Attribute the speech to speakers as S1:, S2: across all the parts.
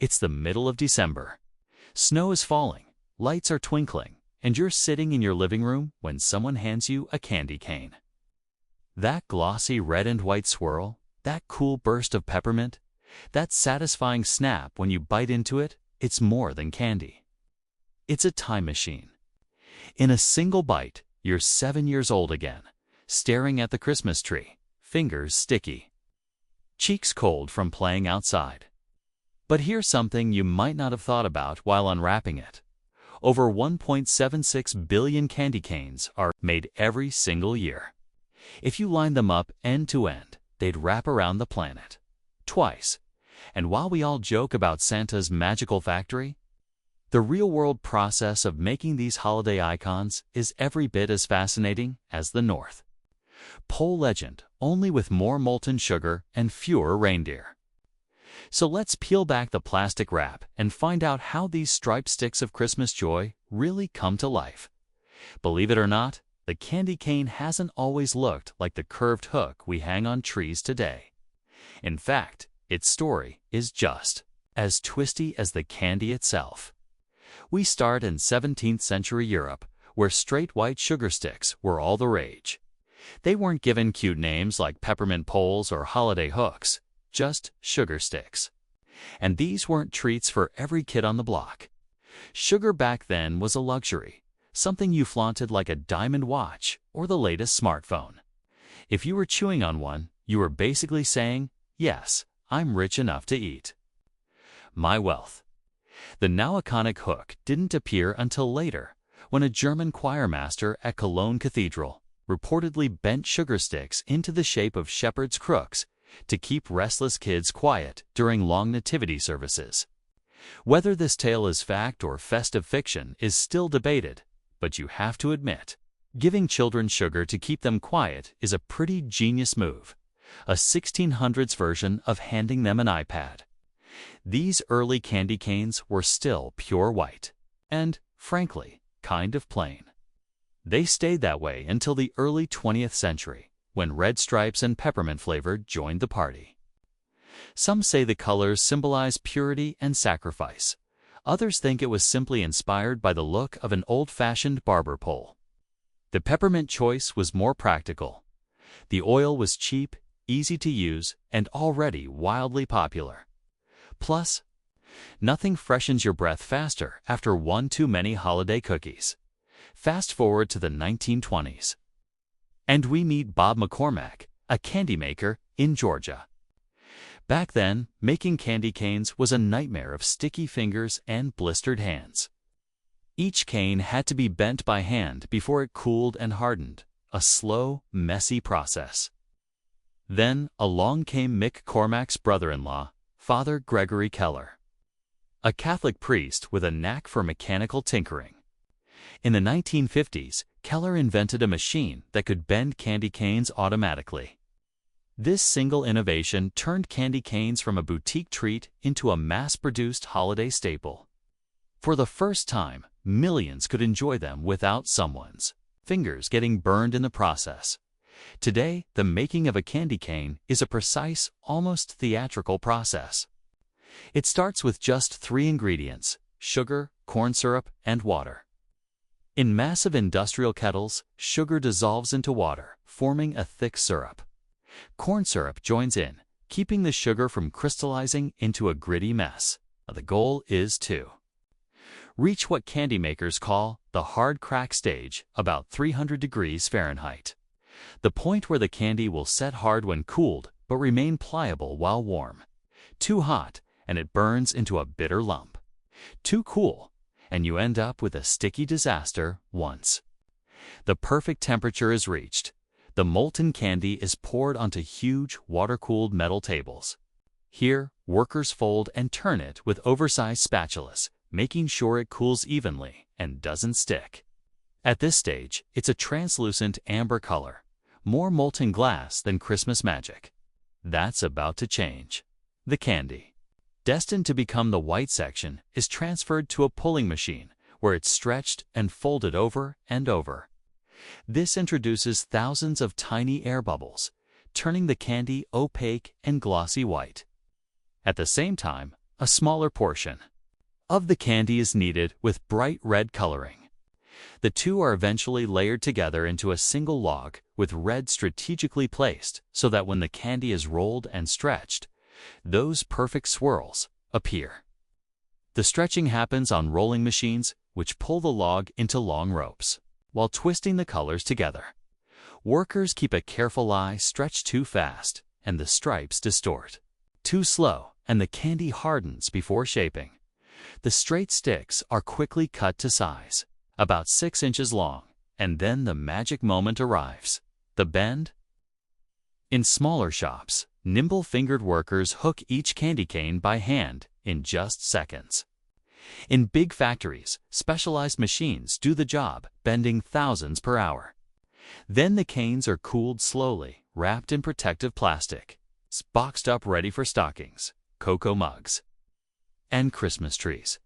S1: It's the middle of December. Snow is falling, lights are twinkling, and you're sitting in your living room when someone hands you a candy cane. That glossy red and white swirl, that cool burst of peppermint, that satisfying snap when you bite into it, it's more than candy. It's a time machine. In a single bite, you're 7 years old again, staring at the Christmas tree, fingers sticky, cheeks cold from playing outside. But here's something you might not have thought about while unwrapping it. Over 1.76 billion candy canes are made every single year. If you line them up end to end, they'd wrap around the planet. Twice. And while we all joke about Santa's magical factory, the real-world process of making these holiday icons is every bit as fascinating as the North Pole legend, only with more molten sugar and fewer reindeer. So let's peel back the plastic wrap and find out how these striped sticks of Christmas joy really come to life. Believe it or not, the candy cane hasn't always looked like the curved hook we hang on trees today. In fact, its story is just as twisty as the candy itself. We start in 17th century Europe, where straight white sugar sticks were all the rage. They weren't given cute names like peppermint poles or holiday hooks, just sugar sticks. And these weren't treats for every kid on the block. Sugar back then was a luxury, something you flaunted like a diamond watch or the latest smartphone. If you were chewing on one, you were basically saying, "Yes, I'm rich enough to eat." My wealth. The now iconic hook didn't appear until later, when a German choirmaster at Cologne Cathedral reportedly bent sugar sticks into the shape of shepherd's crooks to keep restless kids quiet during long nativity services. Whether this tale is fact or festive fiction is still debated, but you have to admit, giving children sugar to keep them quiet is a pretty genius move, a 1600s version of handing them an iPad. These early candy canes were still pure white, and, frankly, kind of plain. They stayed that way until the early 20th century, when red stripes and peppermint flavor joined the party. Some say the colors symbolize purity and sacrifice. Others think it was simply inspired by the look of an old-fashioned barber pole. The peppermint choice was more practical. The oil was cheap, easy to use, and already wildly popular. Plus, nothing freshens your breath faster after one too many holiday cookies. Fast forward to the 1920s. And we meet Bob McCormack, a candy maker in Georgia. Back then, making candy canes was a nightmare of sticky fingers and blistered hands. Each cane had to be bent by hand before it cooled and hardened, a slow, messy process. Then along came Mick Cormack's brother-in-law, Father Gregory Keller, a Catholic priest with a knack for mechanical tinkering. In the 1950s, Keller invented a machine that could bend candy canes automatically. This single innovation turned candy canes from a boutique treat into a mass-produced holiday staple. For the first time, millions could enjoy them without someone's fingers getting burned in the process. Today, the making of a candy cane is a precise, almost theatrical process. It starts with just 3 ingredients: sugar, corn syrup, and water. In massive industrial kettles, sugar dissolves into water, forming a thick syrup. Corn syrup joins in, keeping the sugar from crystallizing into a gritty mess. The goal is to reach what candy makers call the hard crack stage, about 300 degrees Fahrenheit. The point where the candy will set hard when cooled, but remain pliable while warm. Too hot, and it burns into a bitter lump. Too cool, and you end up with a sticky disaster once the perfect temperature is reached. The molten candy is poured onto huge, water-cooled metal tables. Here, workers fold and turn it with oversized spatulas, making sure it cools evenly and doesn't stick. At this stage, it's a translucent amber color, more molten glass than Christmas magic. That's about to change. The candy, destined to become the white section, is transferred to a pulling machine where it's stretched and folded over and over. This introduces thousands of tiny air bubbles, turning the candy opaque and glossy white. At the same time, A smaller portion of the candy is kneaded with bright red coloring. The two are eventually layered together into a single log with red strategically placed so that when the candy is rolled and stretched, those perfect swirls appear. The stretching happens on rolling machines, which pull the log into long ropes. While twisting the colors together, workers keep a careful eye stretched too fast, and the stripes distort. Too slow, and the candy hardens before shaping. The straight sticks are quickly cut to size, about 6 inches long, and then the magic moment arrives. The bend. In smaller shops, nimble-fingered workers hook each candy cane by hand in just seconds. In big factories, specialized machines do the job, bending thousands per hour. Then the canes are cooled slowly, wrapped in protective plastic, boxed up ready for stockings, cocoa mugs, and Christmas trees.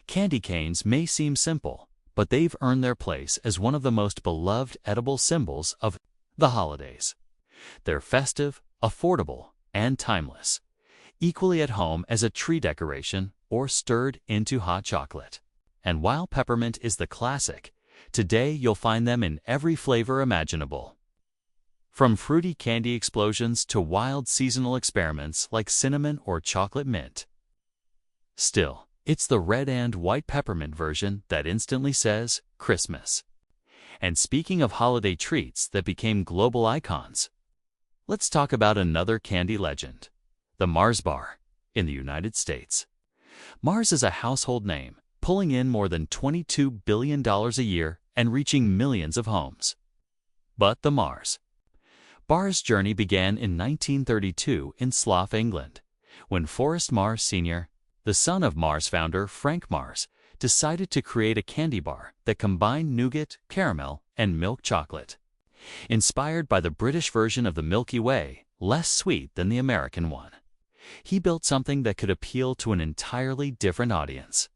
S1: Candy canes may seem simple, but they've earned their place as one of the most beloved edible symbols of the holidays. They're festive, affordable, and timeless, equally at home as a tree decoration or stirred into hot chocolate. And while peppermint is the classic, today you'll find them in every flavor imaginable. From fruity candy explosions to wild seasonal experiments like cinnamon or chocolate mint. Still, it's the red and white peppermint version that instantly says Christmas. And speaking of holiday treats that became global icons, let's talk about another candy legend, the Mars bar in the United States. Mars is a household name, pulling in more than $22 billion a year and reaching millions of homes. But the Mars bar's journey began in 1932 in Slough, England, when Forrest Mars Sr., the son of Mars founder Frank Mars, decided to create a candy bar that combined nougat, caramel, and milk chocolate. Inspired by the British version of the Milky Way, less sweet than the American one, he built something that could appeal to an entirely different audience.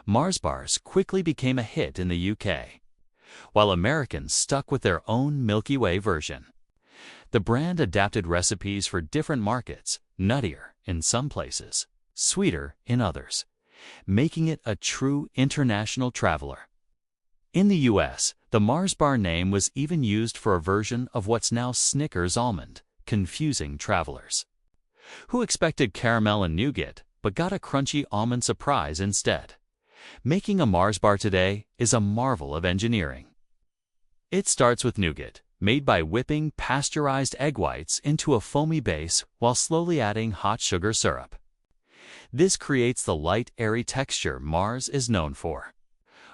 S1: Mars bars quickly became a hit in the UK, while Americans stuck with their own Milky Way version. The brand adapted recipes for different markets, nuttier in some places, sweeter in others, making it a true international traveler. In the US, the Mars bar name was even used for a version of what's now Snickers almond, confusing travelers who expected caramel and nougat but got a crunchy almond surprise instead. Making a Mars bar today is a marvel of engineering. It starts with nougat, made by whipping pasteurized egg whites into a foamy base while slowly adding hot sugar syrup. This creates the light, airy texture Mars is known for.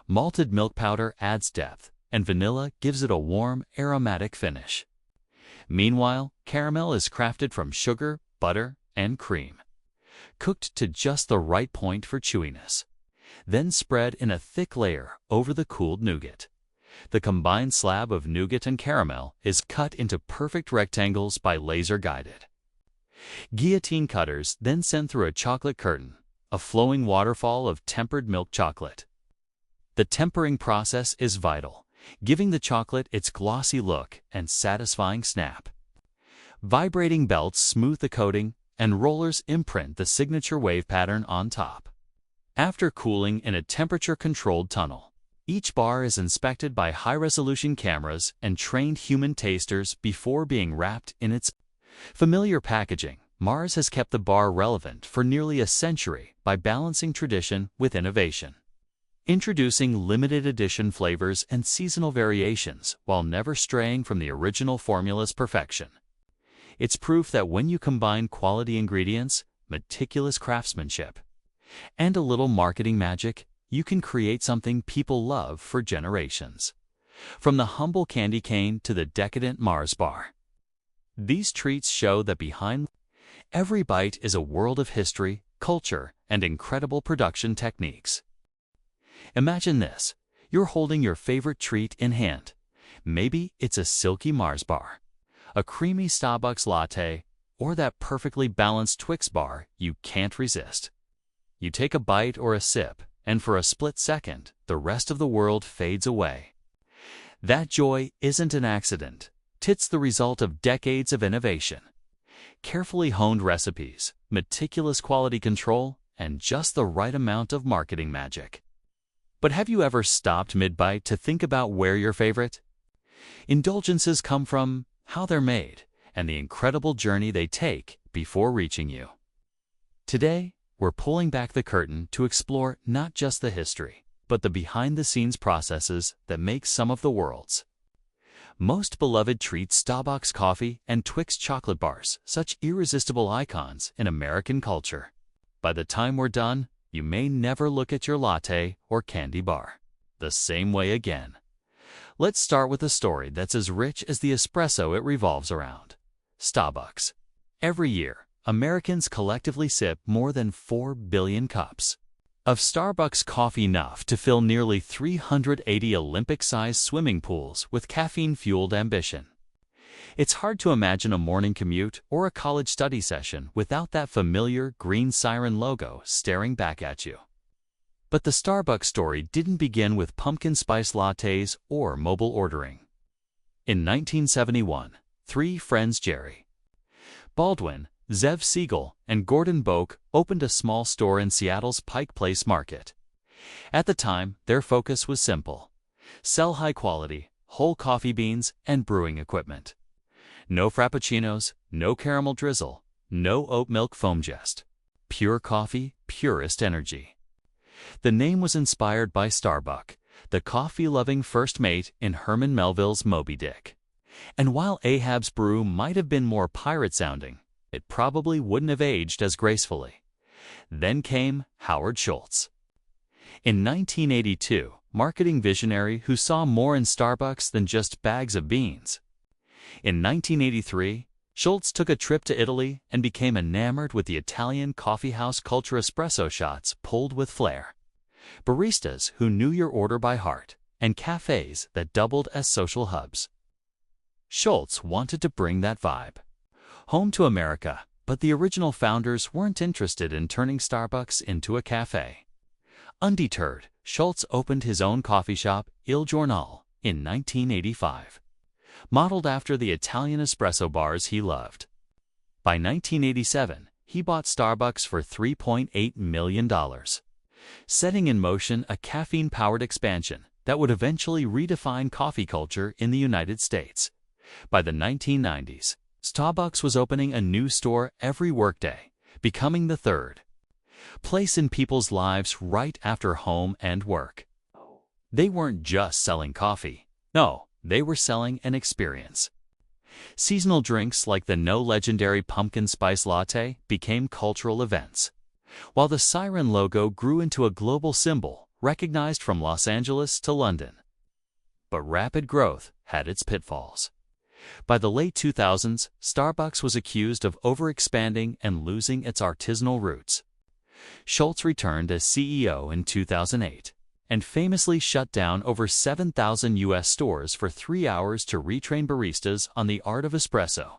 S1: Malted milk powder adds depth, and vanilla gives it a warm, aromatic finish. Meanwhile, caramel is crafted from sugar, butter, and cream, cooked to just the right point for chewiness, then spread in a thick layer over the cooled nougat. The combined slab of nougat and caramel is cut into perfect rectangles by laser-guided guillotine cutters, then sent through a chocolate curtain, a flowing waterfall of tempered milk chocolate. The tempering process is vital, giving the chocolate its glossy look and satisfying snap. Vibrating belts smooth the coating, and rollers imprint the signature wave pattern on top. After cooling in a temperature-controlled tunnel, each bar is inspected by high-resolution cameras and trained human tasters before being wrapped in its familiar packaging. Mars has kept the bar relevant for nearly a century by balancing tradition with innovation, introducing limited edition flavors and seasonal variations while never straying from the original formula's perfection. It's proof that when you combine quality ingredients, meticulous craftsmanship, and a little marketing magic, you can create something people love for generations. From the humble candy cane to the decadent Mars bar, these treats show that behind every bite is a world of history, culture, and incredible production techniques. Imagine this: you're holding your favorite treat in hand. Maybe it's a silky Mars bar, a creamy Starbucks latte, or that perfectly balanced Twix bar you can't resist. You take a bite or a sip, and for a split second, the rest of the world fades away. That joy isn't an accident. It's the result of decades of innovation, carefully honed recipes, meticulous quality control, and just the right amount of marketing magic. But have you ever stopped mid-bite to think about where your favorite indulgences come from, how they're made, and the incredible journey they take before reaching you? Today, we're pulling back the curtain to explore not just the history, but the behind-the-scenes processes that make some of the world's most beloved treats, Starbucks coffee and Twix chocolate bars, such irresistible icons in American culture. By the time we're done, you may never look at your latte or candy bar the same way again. Let's start with a story that's as rich as the espresso it revolves around. Starbucks. Every year, Americans collectively sip more than 4 billion cups of Starbucks coffee, enough to fill nearly 380 Olympic-sized swimming pools with caffeine-fueled ambition. It's hard to imagine a morning commute or a college study session without that familiar green siren logo staring back at you. But the Starbucks story didn't begin with pumpkin spice lattes or mobile ordering. In 1971, three friends, Jerry Baldwin, Zev Siegel, and Gordon Boak, opened a small store in Seattle's Pike Place Market. At the time, their focus was simple: sell high-quality, whole coffee beans and brewing equipment. No frappuccinos, no caramel drizzle, no oat milk foam, just pure coffee, purest energy. The name was inspired by Starbuck, the coffee-loving first mate in Herman Melville's Moby Dick. And while Ahab's brew might have been more pirate-sounding, it probably wouldn't have aged as gracefully. Then came Howard Schultz. In 1982, marketing visionary who saw more in Starbucks than just bags of beans. In 1983, Schultz took a trip to Italy and became enamored with the Italian coffeehouse culture: espresso shots pulled with flair, baristas who knew your order by heart, and cafes that doubled as social hubs. Schultz wanted to bring that vibe home to America, but the original founders weren't interested in turning Starbucks into a cafe. Undeterred, Schultz opened his own coffee shop, Il Giornale, in 1985, modeled after the Italian espresso bars he loved. By 1987, he bought Starbucks for $3.8 million, setting in motion a caffeine-powered expansion that would eventually redefine coffee culture in the United States. By the 1990s, Starbucks was opening a new store every workday, becoming the third place in people's lives right after home and work. They weren't just selling coffee. No, they were selling an experience. Seasonal drinks like the now legendary pumpkin spice latte became cultural events, while the siren logo grew into a global symbol recognized from Los Angeles to London. But rapid growth had its pitfalls. By the late 2000s, Starbucks was accused of overexpanding and losing its artisanal roots. Schultz returned as CEO in 2008 and famously shut down over 7,000 U.S. stores for 3 hours to retrain baristas on the art of espresso,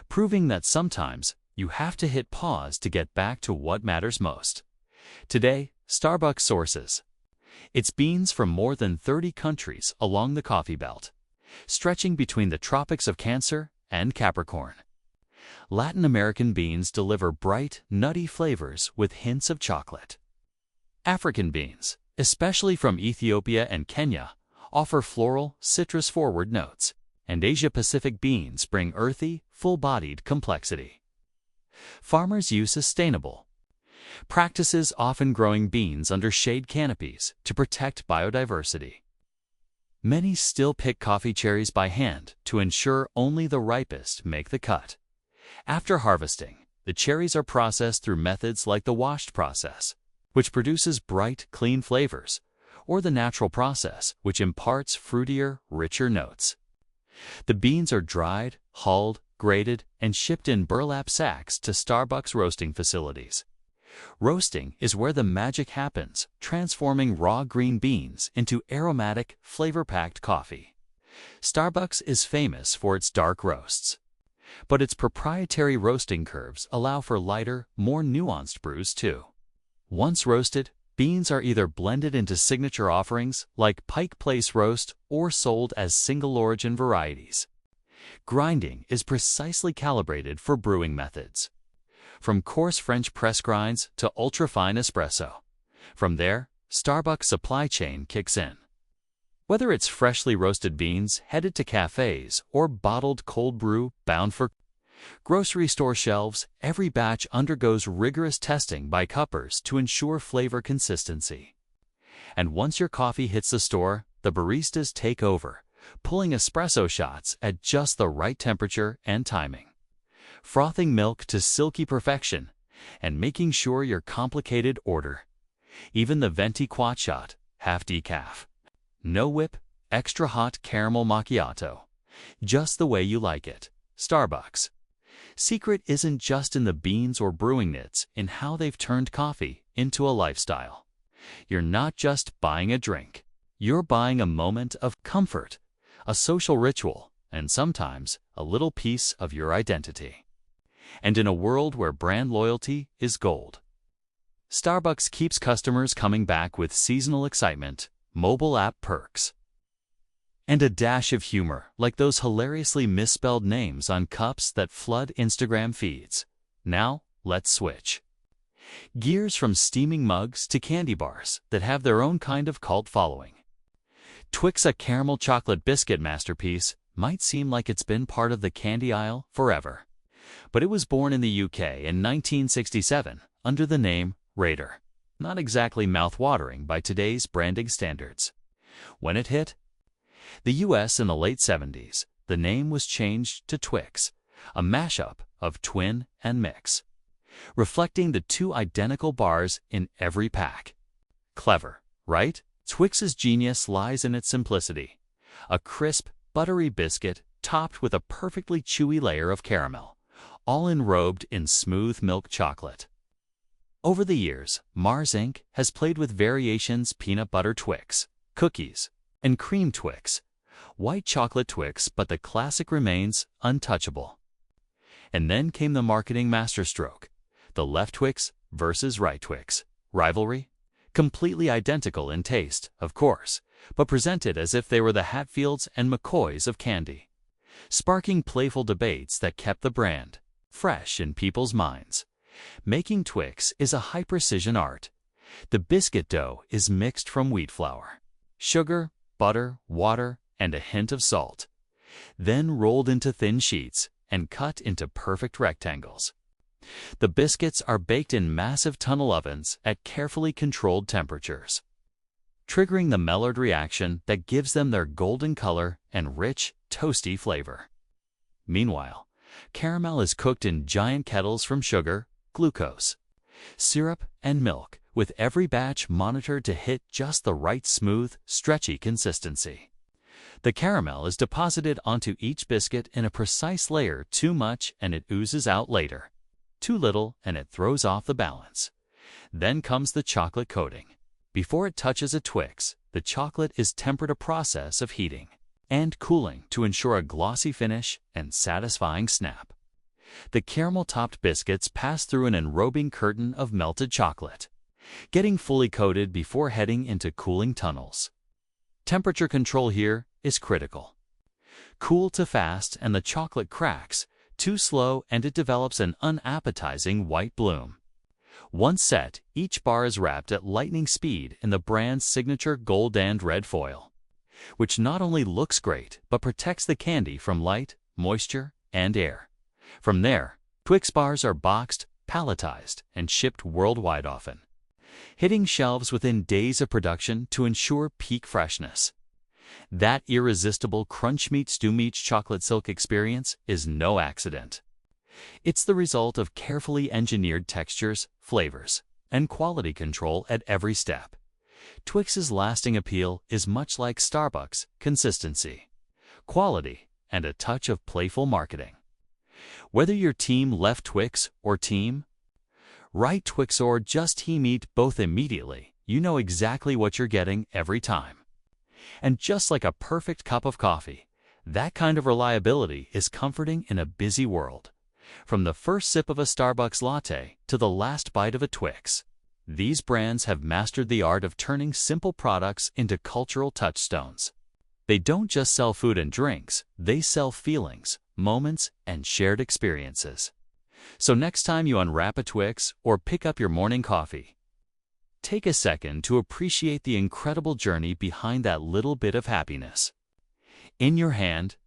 S1: proving that sometimes you have to hit pause to get back to what matters most. Today, Starbucks sources its beans from more than 30 countries along the coffee belt, stretching between the tropics of Cancer and Capricorn. Latin American beans deliver bright, nutty flavors with hints of chocolate. African beans, especially from Ethiopia and Kenya, offer floral, citrus-forward notes, and Asia-Pacific beans bring earthy, full-bodied complexity. Farmers use sustainable practices, often growing beans under shade canopies to protect biodiversity. Many still pick coffee cherries by hand to ensure only the ripest make the cut. After harvesting, the cherries are processed through methods like the washed process, which produces bright, clean flavors, or the natural process, which imparts fruitier, richer notes. The beans are dried, hulled, graded, and shipped in burlap sacks to Starbucks roasting facilities. Roasting is where the magic happens, transforming raw green beans into aromatic, flavor-packed coffee. Starbucks is famous for its dark roasts, but its proprietary roasting curves allow for lighter, more nuanced brews too. Once roasted, beans are either blended into signature offerings like Pike Place Roast or sold as single-origin varieties. Grinding is precisely calibrated for brewing methods. from coarse French press grinds to ultra-fine espresso. From there, Starbucks' supply chain kicks in. Whether it's freshly roasted beans headed to cafes or bottled cold brew bound for grocery store shelves, every batch undergoes rigorous testing by cuppers to ensure flavor consistency. And once your coffee hits the store, the baristas take over, pulling espresso shots at just the right temperature and timing, frothing milk to silky perfection, and making sure your complicated order, even the venti quat shot, half decaf, no whip, extra hot caramel macchiato, just the way you like it. Starbucks. Secret isn't just in the beans or brewing nits, in how they've turned coffee into a lifestyle. You're not just buying a drink. You're buying a moment of comfort, a social ritual, and sometimes a little piece of your identity. And in a world where brand loyalty is gold, Starbucks keeps customers coming back with seasonal excitement, mobile app perks, and a dash of humor, like those hilariously misspelled names on cups that flood Instagram feeds. Now, let's switch gears from steaming mugs to candy bars that have their own kind of cult following. Twix, a caramel chocolate biscuit masterpiece, might seem like it's been part of the candy aisle forever. But it was born in the UK in 1967 under the name Raider. Not exactly mouth-watering by today's branding standards. When it hit the US in the late 70s, the name was changed to Twix, a mashup of twin and mix, reflecting the two identical bars in every pack. Clever, right? Twix's genius lies in its simplicity. A crisp, buttery biscuit topped with a perfectly chewy layer of caramel, all enrobed in smooth milk chocolate. Over the years, Mars Inc. has played with variations: peanut butter Twix, cookies, and cream Twix, white chocolate Twix, but the classic remains untouchable. And then came the marketing masterstroke, the left Twix versus right Twix rivalry, completely identical in taste, of course, but presented as if they were the Hatfields and McCoys of candy, sparking playful debates that kept the brand fresh in people's minds. Making Twix is a high-precision art. The biscuit dough is mixed from wheat flour, sugar, butter, water, and a hint of salt, then rolled into thin sheets and cut into perfect rectangles. The biscuits are baked in massive tunnel ovens at carefully controlled temperatures, triggering the Maillard reaction that gives them their golden color and rich, toasty flavor. Meanwhile, caramel is cooked in giant kettles from sugar, glucose, syrup, and milk, with every batch monitored to hit just the right smooth, stretchy consistency. The caramel is deposited onto each biscuit in a precise layer. Too much and it oozes out later. Too little and it throws off the balance. Then comes the chocolate coating. Before it touches a Twix, the chocolate is tempered, a process of heating and cooling to ensure a glossy finish and satisfying snap. The caramel-topped biscuits pass through an enrobing curtain of melted chocolate, getting fully coated before heading into cooling tunnels. Temperature control here is critical. Cool to fast and the chocolate cracks. Too slow and it develops an unappetizing white bloom. Once set, each bar is wrapped at lightning speed in the brand's signature gold and red foil, which not only looks great but protects the candy from light, moisture, and air. From there, Twix bars are boxed, palletized, and shipped worldwide, often hitting shelves within days of production to ensure peak freshness. That irresistible crunch meat stew meat chocolate silk experience is no accident. It's the result of carefully engineered textures, flavors, and quality control at every step. Twix's lasting appeal is much like Starbucks: consistency, quality, and a touch of playful marketing. Whether you're team left Twix or team right Twix or just team eat both immediately, you know exactly what you're getting every time. And just like a perfect cup of coffee, that kind of reliability is comforting in a busy world. From the first sip of a Starbucks latte to the last bite of a Twix, these brands have mastered the art of turning simple products into cultural touchstones. They don't just sell food and drinks, they sell feelings, moments, and shared experiences. So next time you unwrap a Twix or pick up your morning coffee, take a second to appreciate the incredible journey behind that little bit of happiness. In your hand,